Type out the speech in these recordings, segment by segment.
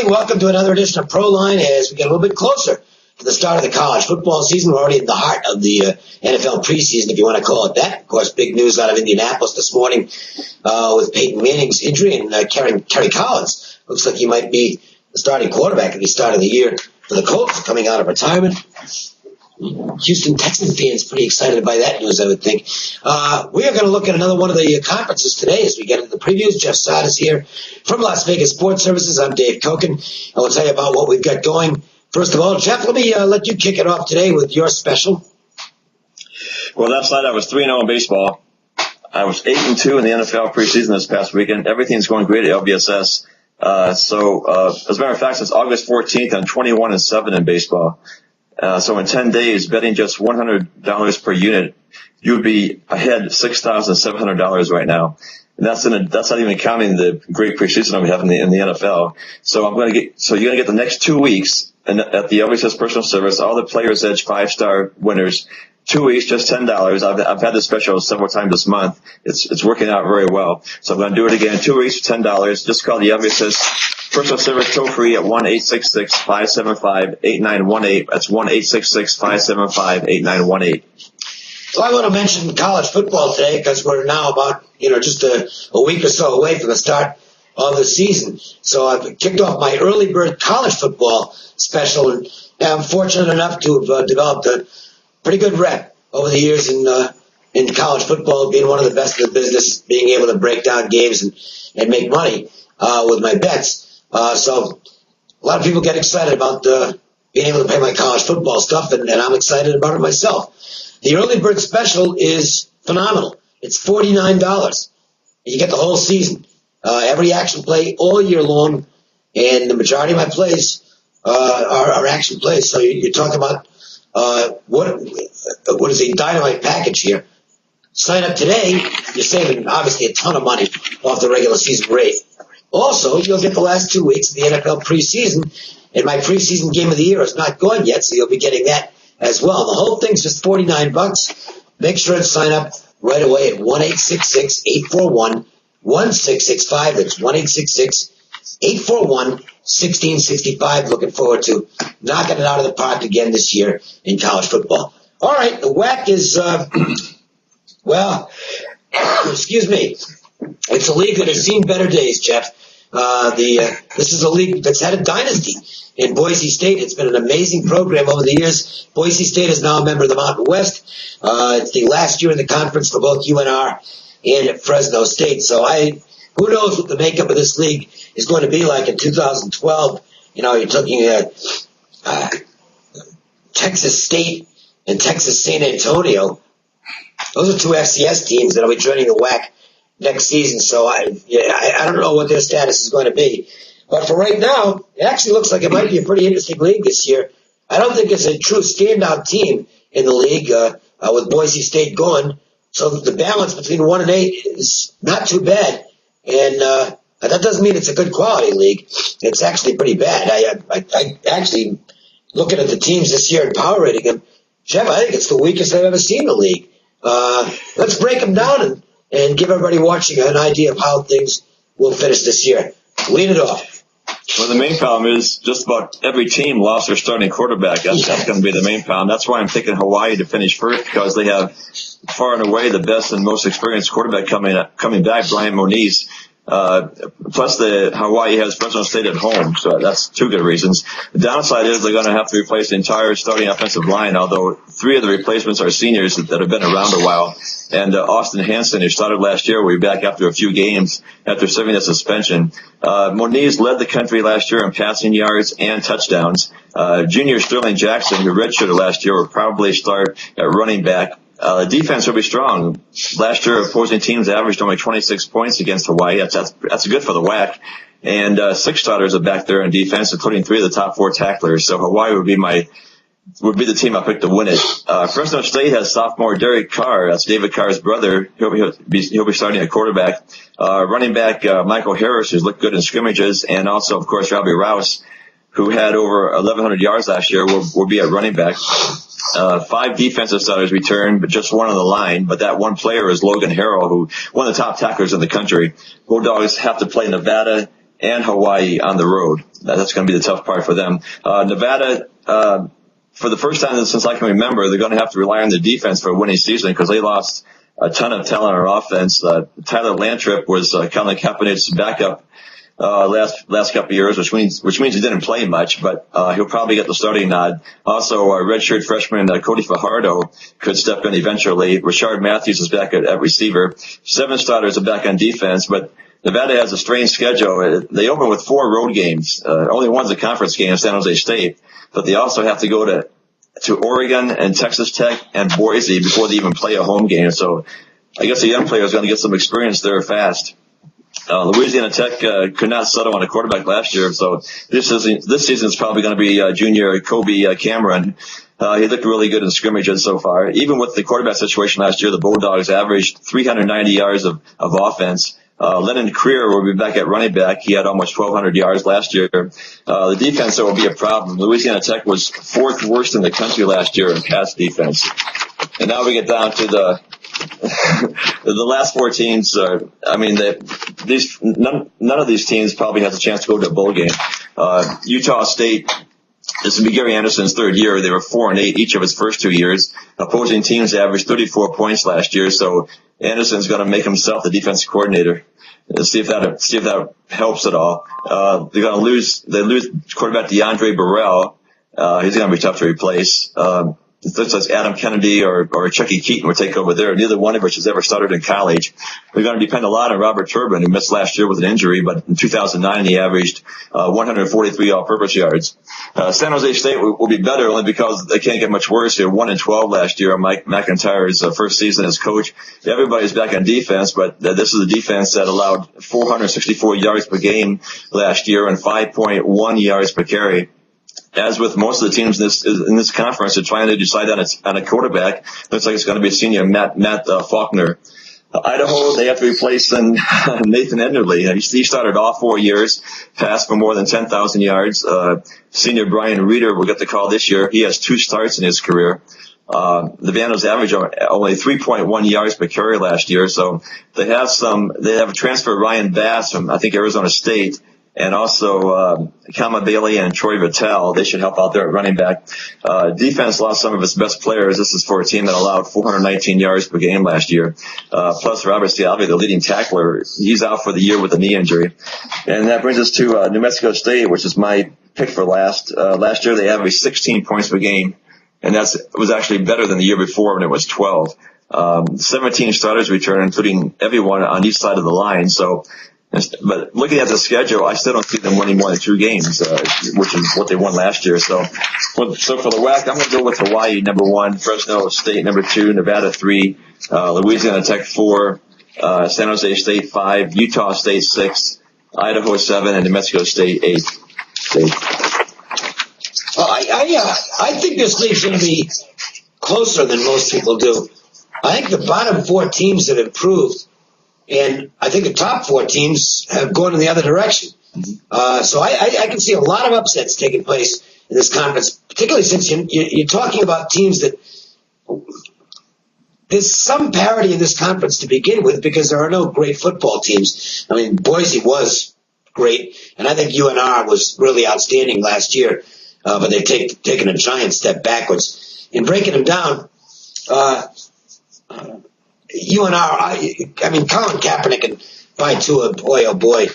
morning. Welcome to another edition of Proline as we get a little bit closer to the start of the college football season. We're already in the heart of the NFL preseason, if you want to call it that. Of course, big news out of Indianapolis this morning with Peyton Manning's injury and Kerry Collins. Looks like he might be the starting quarterback at the start of the year for the Colts coming out of retirement. Houston Texans fans pretty excited by that news, I would think. We are going to look at another one of the conferences today as we get into the previews. Jeff Sott is here from Las Vegas Sports Services. I'm Dave Koken, and we'll tell you about what we've got going. First of all, Jeff, let me let you kick it off today with your special. Well, last night I was 3-0 in baseball. I was 8-2 in the NFL preseason this past weekend. Everything's going great at LBSS. As a matter of fact, since August 14th, I'm 21-7 in baseball. So in 10 days, betting just $100 per unit, you would be ahead $6,700 right now. And that's not even counting the great preseason we have in the NFL. So you're going to get the next 2 weeks at the LBSS Personal Service, all the Players Edge 5-star winners. 2 weeks, just $10. I've had this special several times this month. It's working out very well. So I'm going to do it again. 2 weeks for $10. Just call the LBSS Personal Service toll free at 1-866-575-8918. That's 1-866-575-8918. So I want to mention college football today because we're now about, just a week or so away from the start of the season. So I've kicked off my early bird college football special, and I'm fortunate enough to have developed a pretty good rep over the years in college football, being one of the best in the business, being able to break down games and make money with my bets. So a lot of people get excited about being able to pay my college football stuff, and I'm excited about it myself. The early bird special is phenomenal. It's $49. You get the whole season, every action play all year long, and the majority of my plays are action plays. So you're talking about what is a dynamite package here. Sign up today. You're saving obviously a ton of money off the regular season rate. Also, you'll get the last 2 weeks of the NFL preseason, and my preseason game of the year is not gone yet, so you'll be getting that as well. The whole thing's just $49. Make sure to sign up right away at 1-866-841-1665. That's 1-866-841-1665. Looking forward to knocking it out of the park again this year in college football. All right, the WAC is, excuse me. It's a league that has seen better days, Jeff. This is a league that's had a dynasty in Boise State. It's been an amazing program over the years. Boise State is now a member of the Mountain West. It's the last year in the conference for both UNR and Fresno State. So who knows what the makeup of this league is going to be like in 2012. You're talking Texas State and Texas San Antonio. Those are two FCS teams that will be joining the WAC next season, so I don't know what their status is going to be. But for right now, it actually looks like it might be a pretty interesting league this year. I don't think it's a true standout team in the league with Boise State gone. So the balance between 1 and 8 is not too bad. And that doesn't mean it's a good quality league. It's actually pretty bad. I actually, looking at the teams this year and power rating them, Jeff, I think it's the weakest I've ever seen in the league. Let's break them down and give everybody watching an idea of how things will finish this year. Lead it off. Well, the main problem is just about every team lost their starting quarterback. That's going to be the main problem. That's why I'm thinking Hawaii to finish first, because they have far and away the best and most experienced quarterback coming back, Brian Moniz. Plus Hawaii has Fresno State at home, so that's two good reasons. The downside is they're going to have to replace the entire starting offensive line, although 3 of the replacements are seniors that have been around a while. And Austin Hansen, who started last year, will be back after a few games after serving a suspension. Moniz led the country last year in passing yards and touchdowns. Junior Sterling Jackson, who redshirted last year, will probably start at running back. The defense will be strong. Last year, opposing teams averaged only 26 points against Hawaii. That's good for the WAC. And 6 starters are back there in defense, including 3 of the top 4 tacklers. So Hawaii would be the team I picked to win it. Fresno State has sophomore Derek Carr. That's David Carr's brother. He'll be starting at quarterback. Running back Michael Harris, who's looked good in scrimmages, and also, of course, Robbie Rouse, who had over 1,100 yards last year, will be at running back. 5 defensive starters returned, but just 1 on the line. But that one player is Logan Harrell, who one of the top tacklers in the country. Bulldogs have to play Nevada and Hawaii on the road. That's going to be the tough part for them. Nevada, for the first time since I can remember, they're going to have to rely on the defense for a winning season because they lost a ton of talent on offense. Tyler Lantrip was Colin Kaepernick's backup last couple of years, which means he didn't play much, but he'll probably get the starting nod. Also, redshirt freshman Cody Fajardo could step in eventually. Rashard Matthews is back at receiver. 7 starters are back on defense, but Nevada has a strange schedule. They open with 4 road games. Only one's a conference game, San Jose State, but they also have to go to Oregon and Texas Tech and Boise before they even play a home game. So I guess the young player is going to get some experience there fast. Louisiana Tech could not settle on a quarterback last year, so this season is probably going to be junior Kobe Cameron. He looked really good in scrimmages so far. Even with the quarterback situation last year, the Bulldogs averaged 390 yards of offense. Lennon Creer will be back at running back. He had almost 1,200 yards last year. The defense will be a problem. Louisiana Tech was 4th worst in the country last year in pass defense. And now we get down to the last 4 teams. None of these teams probably has a chance to go to a bowl game. Utah State, this will be Gary Anderson's 3rd year. They were 4-8 each of his first 2 years. Opposing teams averaged 34 points last year, so Anderson's going to make himself the defensive coordinator. See if that helps at all. They lose quarterback DeAndre Burrell. He's going to be tough to replace. It looks like Adam Kennedy or Chucky Keaton will take over there. Neither one of which has ever started in college. They're going to depend a lot on Robert Turbin, who missed last year with an injury, but in 2009 he averaged 143 all-purpose yards. San Jose State will be better only because they can't get much worse. They were 1-12 last year on Mike McIntyre's first season as coach. Everybody's back on defense, but this is a defense that allowed 464 yards per game last year and 5.1 yards per carry. As with most of the teams in this conference, they're trying to decide on a quarterback. Looks like it's going to be senior Matt Faulkner. Idaho, they have to replace Nathan Enderle. He started all 4 years, passed for more than 10,000 yards. Senior Brian Reeder will get the call this year. He has 2 starts in his career. The Vandals averaged only 3.1 yards per carry last year, so they have a transfer Ryan Bass from, I think, Arizona State. And also, Kama Bailey and Troy Vitale, they should help out there at running back. Defense lost some of its best players. This is for a team that allowed 419 yards per game last year. Plus Robert Scialvi, the leading tackler, he's out for the year with a knee injury. And that brings us to New Mexico State, which is my pick for last. Last year they averaged 16 points per game, and it was actually better than the year before when it was 12. 17 starters returned, including everyone on each side of the line. But looking at the schedule, I still don't see them winning more than 2 games, which is what they won last year. So for the WAC, I'm going to go with Hawaii number 1, Fresno State number 2, Nevada 3, Louisiana Tech 4, San Jose State 5, Utah State 6, Idaho 7, and New Mexico State 8. I think this league's going to be closer than most people do. I think the bottom 4 teams have improved. And I think the top 4 teams have gone in the other direction. So I can see a lot of upsets taking place in this conference, particularly since you're talking about teams that there's some parity in this conference to begin with because there are no great football teams. I mean, Boise was great, and I think UNR was really outstanding last year, but they've taken a giant step backwards. In breaking them down, UNR, I mean, Colin Kaepernick and by Tua, boy, oh boy,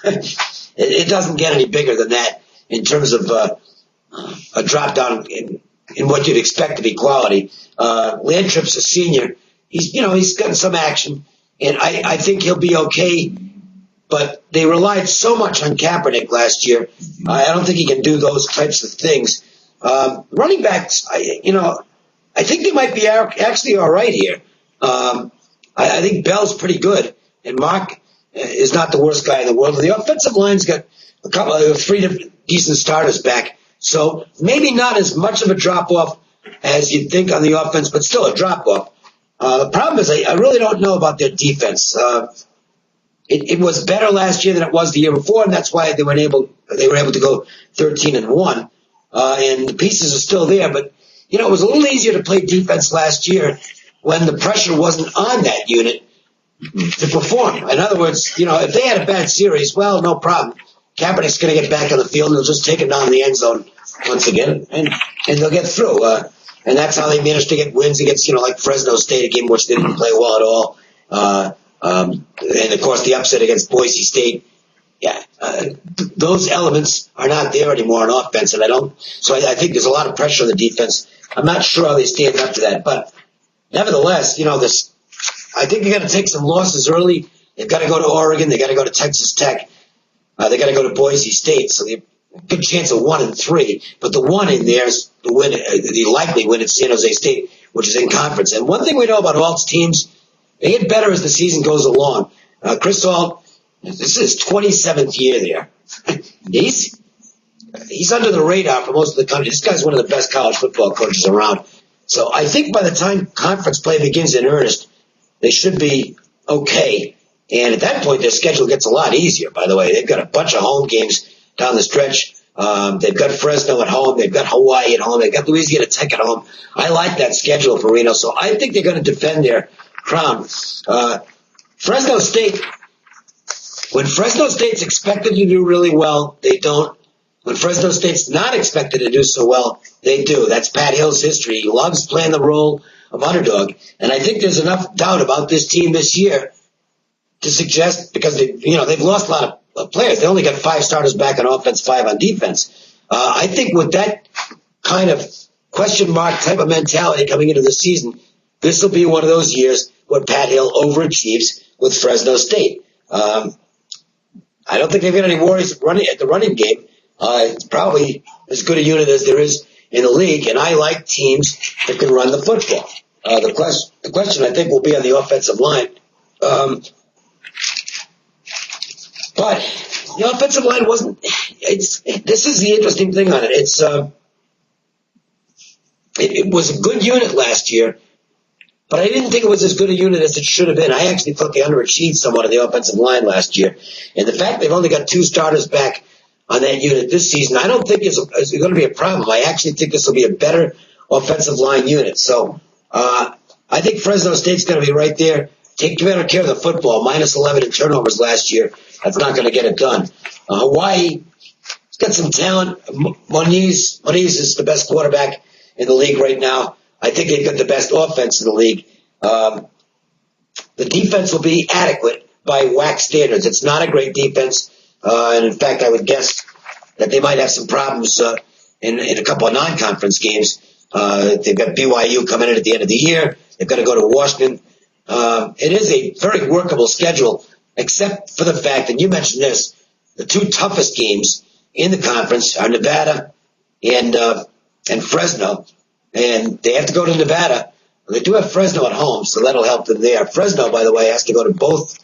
it doesn't get any bigger than that in terms of a drop down in what you'd expect to be quality. Landtrip's a senior. He's gotten some action, and I think he'll be okay. But they relied so much on Kaepernick last year. I don't think he can do those types of things. Running backs, I think they might be actually all right here. I think Bell's pretty good, and Mark is not the worst guy in the world. The offensive line's got a couple of 3 decent starters back, so maybe not as much of a drop-off as you'd think on the offense, but still a drop-off. The problem is I really don't know about their defense. It was better last year than it was the year before, and that's why they were able to go 13-1, and the pieces are still there. But it was a little easier to play defense last year when the pressure wasn't on that unit to perform. In other words, if they had a bad series, well, no problem. Kaepernick's going to get back on the field and they'll just take it down in the end zone once again, and they'll get through. And that's how they managed to get wins against, like Fresno State, a game which they didn't play well at all. And of course the upset against Boise State. Yeah, those elements are not there anymore on offense, and I think there's a lot of pressure on the defense. I'm not sure how they stand up to that, but nevertheless, I think they got to take some losses early. They've got to go to Oregon. They got to go to Texas Tech. They got to go to Boise State. So they have a good chance of 1-3. But the one in there is the likely win at San Jose State, which is in conference. And one thing we know about Alt's teams, they get better as the season goes along. Chris Alt, this is his 27th year there. He's under the radar for most of the country. This guy's one of the best college football coaches around. So I think by the time conference play begins in earnest, they should be okay. And at that point, their schedule gets a lot easier, by the way. They've got a bunch of home games down the stretch. They've got Fresno at home. They've got Hawaii at home. They've got Louisiana Tech at home. I like that schedule for Reno. So I think they're going to defend their crown. Fresno State, when Fresno State's expected to do really well, they don't. When Fresno State's not expected to do so well, they do. That's Pat Hill's history. He loves playing the role of underdog. And I think there's enough doubt about this team this year to suggest, because they've lost a lot of players. They only got 5 starters back on offense, 5 on defense. I think with that kind of question mark type of mentality coming into the season, this will be one of those years where Pat Hill overachieves with Fresno State. I don't think they've got any worries at the running game. It's probably as good a unit as there is in the league, and I like teams that can run the football. The question I think will be on the offensive line. But the offensive line wasn't. This is the interesting thing on it. It was a good unit last year, but I didn't think it was as good a unit as it should have been. I actually thought they underachieved somewhat on the offensive line last year, and the fact they've only got 2 starters back on that unit this season, I don't think is going to be a problem. I actually think this will be a better offensive line unit. So I think Fresno State's going to be right there. Take better care of the football. Minus 11 in turnovers last year. That's not going to get it done. Hawaii's got some talent. Moniz is the best quarterback in the league right now. I think they've got the best offense in the league. The defense will be adequate by WAC standards. It's not a great defense. And in fact, I would guess that they might have some problems in a couple of non-conference games. They've got BYU coming in at the end of the year. They've got to go to Washington. It is a very workable schedule, except for the fact, and you mentioned this, the 2 toughest games in the conference are Nevada and Fresno. And they have to go to Nevada. They do have Fresno at home, so that'll help them there. Fresno, by the way, has to go to both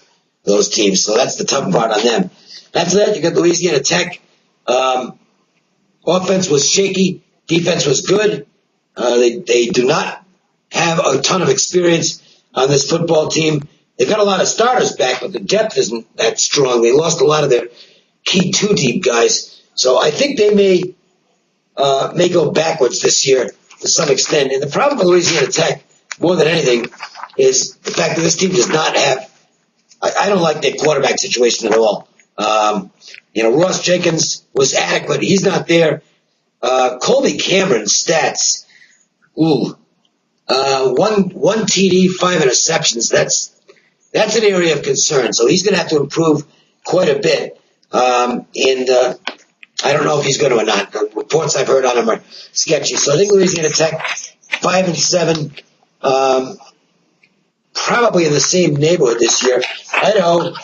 those teams, so that's the tough part on them. After that, you got Louisiana Tech. Offense was shaky. Defense was good. They do not have a ton of experience on this football team. They've got a lot of starters back, but the depth isn't that strong. They lost a lot of their key 2-deep guys. So I think they may go backwards this year to some extent. And the problem with Louisiana Tech, more than anything, is the fact that this team does not have – I don't like their quarterback situation at all. Ross Jenkins was adequate. He's not there. Colby Cameron's stats, one TD, 5 interceptions. That's an area of concern. So he's going to have to improve quite a bit. And I don't know if he's going to or not. The reports I've heard on him are sketchy. So I think Louisiana Tech 5-7, probably in the same neighborhood this year. Idaho.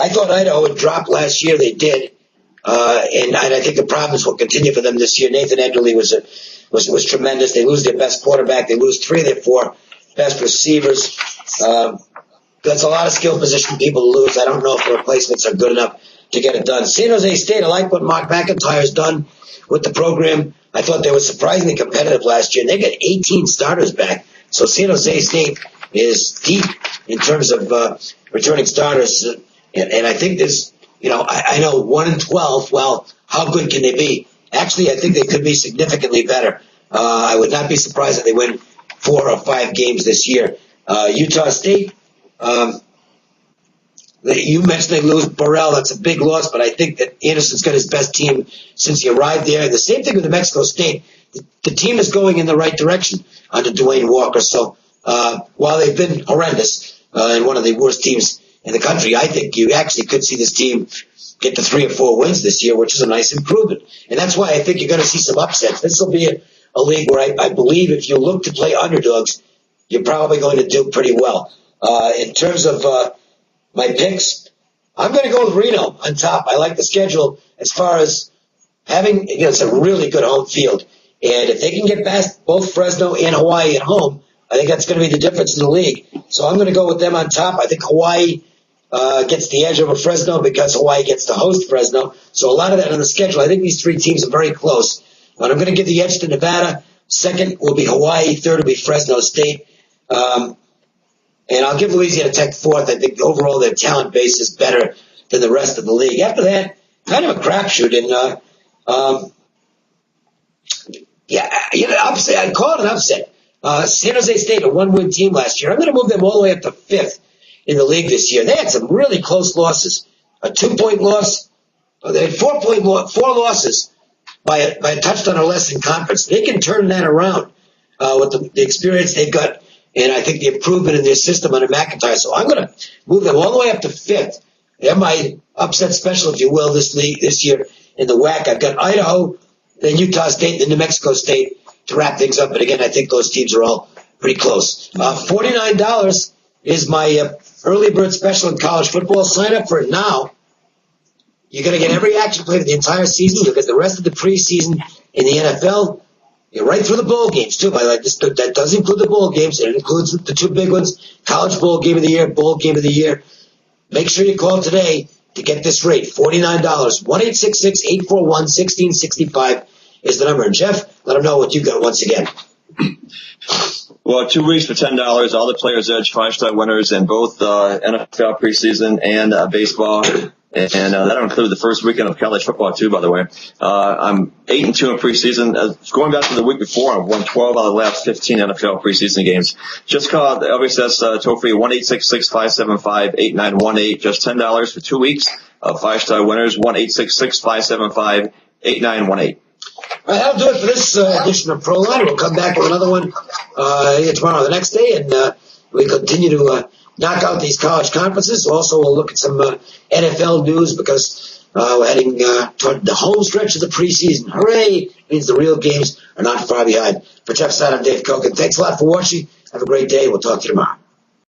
I thought Idaho would drop last year. They did. And I think the problems will continue for them this year. Nathan Ederle was tremendous. They lose their best quarterback. They lose 3 of their 4 best receivers. That's a lot of skill position people to lose. I don't know if the replacements are good enough to get it done. San Jose State, I like what Mark McIntyre's done with the program. I thought they were surprisingly competitive last year. And they got 18 starters back. So San Jose State is deep in terms of returning starters. And I think there's, I know 1-12. Well, how good can they be? Actually, I think they could be significantly better. I would not be surprised if they win 4 or 5 games this year. Utah State, the You mentioned they lose Burrell. That's a big loss, but I think that Anderson's got his best team since he arrived there. And the same thing with New Mexico State. The team is going in the right direction under Dwayne Walker. So while they've been horrendous and one of the worst teams in the country, I think you actually could see this team get to 3 or 4 wins this year, which is a nice improvement. And that's why I think you're going to see some upsets. This will be a league where I believe if you look to play underdogs, you're probably going to do pretty well. In terms of my picks, I'm going to go with Reno on top. I like the schedule as far as having, it's a really good home field. And if they can get past both Fresno and Hawaii at home, I think that's going to be the difference in the league. So I'm going to go with them on top. I think Hawaii gets the edge over Fresno because Hawaii gets to host Fresno. So a lot of that on the schedule. I think these 3 teams are very close. But I'm going to give the edge to Nevada. Second will be Hawaii. Third will be Fresno State. And I'll give Louisiana Tech fourth. I think overall their talent base is better than the rest of the league. After that, kind of a crapshoot. And upset. I'd call it an upset. San Jose State, a 1-win team last year. I'm going to move them all the way up to 5th in the league this year. They had some really close losses. A 2-point loss. They had 4 losses by a touchdown or less in conference. They can turn that around with the experience they've got, and I think the improvement in their system under McIntyre. So I'm going to move them all the way up to 5th. They're my upset special, if you will, this year in the WAC. I've got Idaho, then Utah State, then New Mexico State to wrap things up. But again, I think those teams are all pretty close. $49 is my early bird special in college football. Sign up for it now. You're going to get every action played the entire season. You'll get the rest of the preseason in the NFL. You're right through the bowl games, too. By the way, that does include the bowl games. It includes the 2 big ones, College Bowl Game of the Year, Bowl Game of the Year. Make sure you call today to get this rate, $49. 1-866-841-1665 is the number. And Jeff, let them know what you got once again. Well, 2 weeks for $10. All the Players Edge 5-star winners in both NFL preseason and baseball. And that'll include the first weekend of college football, too, by the way. I'm 8-2 in preseason. Going back to the week before, I've won 12 out of the last 15 NFL preseason games. Just call LBSS toll-free 1-866-575-8918. Just $10 for 2 weeks of 5-star winners. 1-866-575-8918. All right, that'll do it for this edition of Proline. We'll come back with another one tomorrow or the next day, and we continue to knock out these college conferences. Also, we'll look at some NFL news because we're heading toward the home stretch of the preseason. Hooray! It means the real games are not far behind. For Jeff Side, I'm Dave Koch. Thanks a lot for watching. Have a great day. We'll talk to you tomorrow.